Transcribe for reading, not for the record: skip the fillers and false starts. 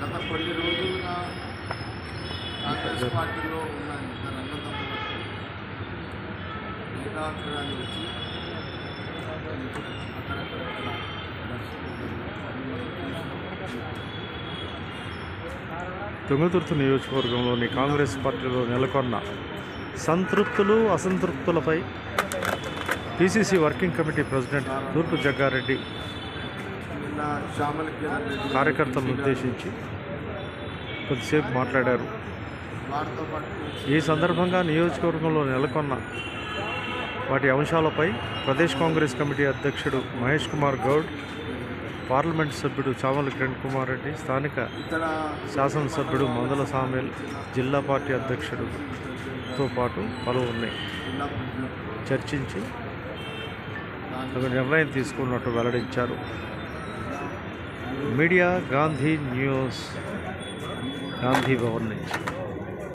గత కొన్ని రోజులుగా కాంగ్రెస్ పార్టీలో ఉన్న ఇద్దరు అన్నదమ్ములకు ఏకాగ్రాలు వచ్చి అక్కడక్కడ తుంగతుర్తి నియోజకవర్గంలోని కాంగ్రెస్ పార్టీలో నెలకొన్న సంతృప్తులు అసంతృప్తులపై పిసిసి వర్కింగ్ కమిటీ ప్రెసిడెంట్ తూర్పు జగ్గారెడ్డి కార్యకర్తలను ఉద్దేశించి కొద్దిసేపు మాట్లాడారు. ఈ సందర్భంగా నియోజకవర్గంలో నెలకొన్న వాటి అంశాలపై ప్రదేశ్ కాంగ్రెస్ కమిటీ అధ్యక్షుడు మహేష్ కుమార్ గౌడ్, పార్లమెంట్ సభ్యుడు చామల కిరణ్ కుమార్ రెడ్డి, స్థానిక శాసనసభ్యుడు మందల సామేల్, జిల్లా పార్టీ అధ్యక్షుడుతో పాటు పలువురిని చర్చించి ఒక నిర్ణయం తీసుకున్నట్టు వెల్లడించారు. మీడియా గాంధీ న్యూస్, గాంధీ భవన్ నుంచి.